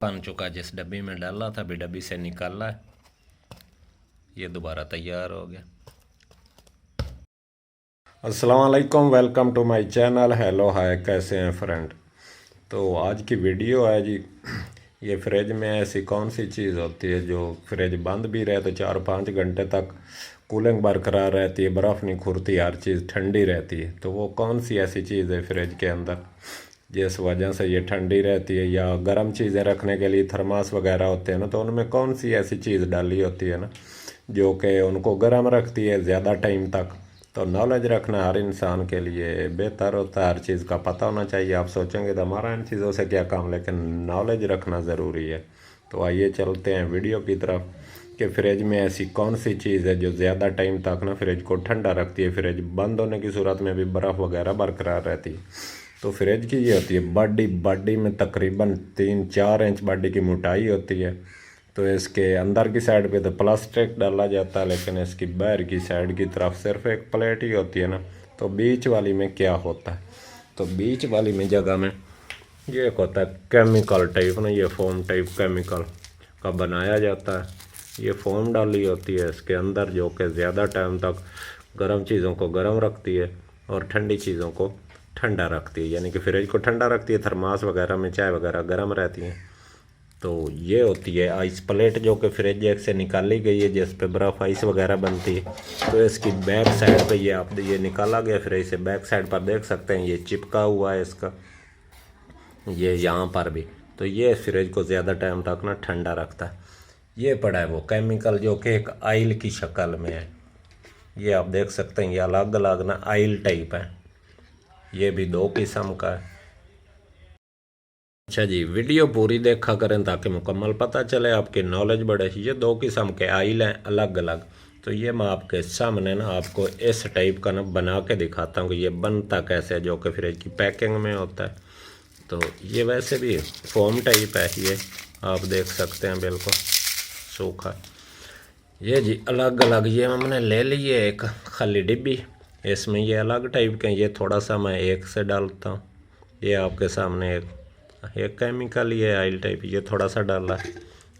बन चुका। जिस डब्बी में डाला था अभी डब्बी से निकाला है, ये दोबारा तैयार हो गया। अस्सलाम वालेकुम, welcome to my channel. Hello hi, कैसे हैं फ्रेंड। तो आज की वीडियो है जी, ये फ्रिज में ऐसी कौन सी चीज़ होती है जो फ्रिज बंद भी रहे तो 4-5 घंटे तक कूलिंग बरकरार रहती है, बर्फ़ नहीं खुरती, हर चीज़ ठंडी रहती है। तो वो कौन सी ऐसी चीज़ है फ्रिज के अंदर जिस वजह से ये ठंडी रहती है। या गर्म चीज़ें रखने के लिए थर्मास वगैरह होते हैं ना, तो उनमें कौन सी ऐसी चीज़ डाली होती है ना जो कि उनको गर्म रखती है ज़्यादा टाइम तक। तो नॉलेज रखना हर इंसान के लिए बेहतर होता है, हर चीज़ का पता होना चाहिए। आप सोचेंगे तो हमारा इन चीज़ों से क्या काम, लेकिन नॉलेज रखना ज़रूरी है। तो आइए चलते हैं वीडियो की तरफ कि फ्रिज में ऐसी कौन सी चीज़ है जो ज़्यादा टाइम तक ना फ्रिज को ठंडा रखती है, फ्रिज बंद होने की सूरत में भी बर्फ़ वगैरह बरकरार रहती है। तो फ्रिज की ये होती है बॉडी में तकरीबन 3-4 इंच बॉडी की मोटाई होती है। तो इसके अंदर की साइड पे तो प्लास्टिक डाला जाता है, लेकिन इसकी बाहर की साइड की तरफ सिर्फ एक प्लेट ही होती है ना। तो बीच वाली में क्या होता है, तो बीच वाली में जगह में ये एक होता है केमिकल टाइप ना, ये फोम टाइप केमिकल का बनाया जाता है। ये फोम डाली होती है इसके अंदर जो कि ज़्यादा टाइम तक गर्म चीज़ों को गर्म रखती है और ठंडी चीज़ों को ठंडा रखती है, यानी कि फ्रिज को ठंडा रखती है। थर्मास वगैरह में चाय वगैरह गर्म रहती हैं। तो ये होती है आइस प्लेट जो कि फ्रिज एक से निकाली गई है, जिस पे बर्फ़ आइस वगैरह बनती है। तो इसकी बैक साइड पे ये निकाला गया फ्रिज से, बैक साइड पर देख सकते हैं ये चिपका हुआ है इसका, ये यहाँ पर भी। तो ये फ्रिज को ज़्यादा टाइम तक ना ठंडा रखता है। ये पड़ा है वो केमिकल जो कि एक आइल की शक्ल में है। ये आप देख सकते हैं, ये अलग अलग ना आइल टाइप है। ये भी 2 किस्म का है। अच्छा जी, वीडियो पूरी देखा करें ताकि मुकम्मल पता चले, आपकी नॉलेज बढ़े। ये 2 किस्म के आइल हैं अलग अलग। तो ये मैं आपके सामने ना आपको इस टाइप का ना बना के दिखाता हूँ कि ये बनता कैसे है, जो कि फ्रिज की पैकिंग में होता है। तो ये वैसे भी फोम टाइप है, ये आप देख सकते हैं बिल्कुल सूखा। ये जी अलग अलग ये हमने ले लिए एक खाली डिब्बी, इसमें ये अलग टाइप के। ये थोड़ा सा मैं एक से डालता हूँ, ये आपके सामने एक केमिकल ये आइल टाइप, ये थोड़ा सा डाला है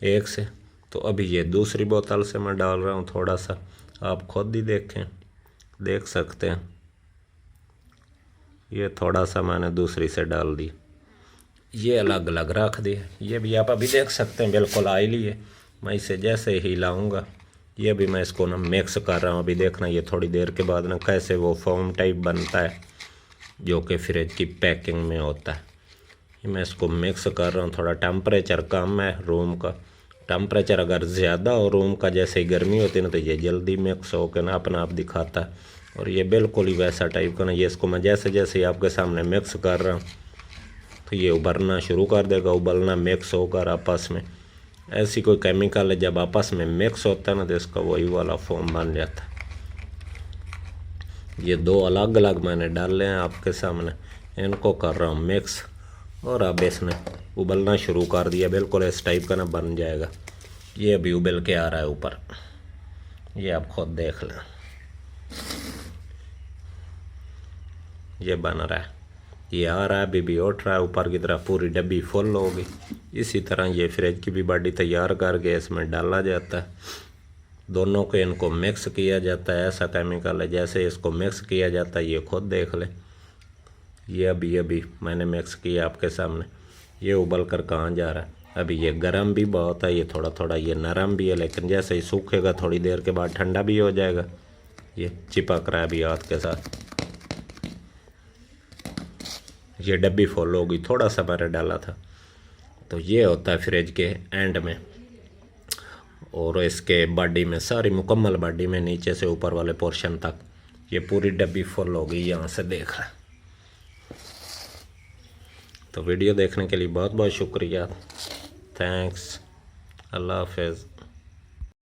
एक से। तो अभी ये दूसरी बोतल से मैं डाल रहा हूँ थोड़ा सा, आप खुद ही देखें, देख सकते हैं। ये थोड़ा सा मैंने दूसरी से डाल दी, ये अलग अलग रख दिए। ये भी आप अभी देख सकते हैं बिल्कुल आइल ही है। मैं इसे जैसे ही लाऊंगा, ये भी मैं इसको ना मिक्स कर रहा हूँ। अभी देखना ये थोड़ी देर के बाद ना कैसे वो फोम टाइप बनता है जो कि फ्रिज की पैकिंग में होता है। मैं इसको मिक्स कर रहा हूँ। थोड़ा टेम्परेचर कम है रूम का, टेम्परेचर अगर ज़्यादा हो रूम का, जैसे ही गर्मी होती है ना, तो ये जल्दी मिक्स होकर ना अपना आप दिखाता है। और ये बिल्कुल ही वैसा टाइप का ना, ये इसको मैं जैसे जैसे ही आपके सामने मिक्स कर रहा हूँ तो ये उभरना शुरू कर देगा, उबलना मिक्स होकर आपस में। ऐसी कोई केमिकल है जब आपस में मिक्स होता है ना, तो इसका वही वाला फॉर्म बन जाता है। ये 2 अलग अलग मैंने डाले हैं आपके सामने, इनको कर रहा हूँ मिक्स। और अब इसने उबलना शुरू कर दिया, बिल्कुल इस टाइप का ना बन जाएगा। ये अभी उबल के आ रहा है ऊपर, ये आप खुद देख लें, ये बन रहा है, ये आ रहा है, अभी भी उठ रहा है ऊपर की तरफ, पूरी डब्बी फुल होगी। इसी तरह ये फ्रिज की भी बॉडी तैयार करके इसमें डाला जाता है। दोनों को इनको मिक्स किया जाता है, ऐसा केमिकल है। जैसे इसको मिक्स किया जाता है ये खुद देख ले, ये अभी मैंने मिक्स किया आपके सामने। ये उबल कर कहाँ जा रहा है। अभी ये गर्म भी बहुत है, ये थोड़ा थोड़ा ये नरम भी है, लेकिन जैसे ही सूखेगा थोड़ी देर के बाद ठंडा भी हो जाएगा। ये चिपक रहा है अभी हाथ के साथ। ये डब्बी फुल होगी, थोड़ा सा मैंने डाला था। तो ये होता है फ्रिज के एंड में, और इसके बॉडी में सारी मुकम्मल बॉडी में नीचे से ऊपर वाले पोर्शन तक ये पूरी डब्बी फुल होगी, यहाँ से देख रहा है। तो वीडियो देखने के लिए बहुत बहुत शुक्रिया, थैंक्स, अल्लाह हाफिज़।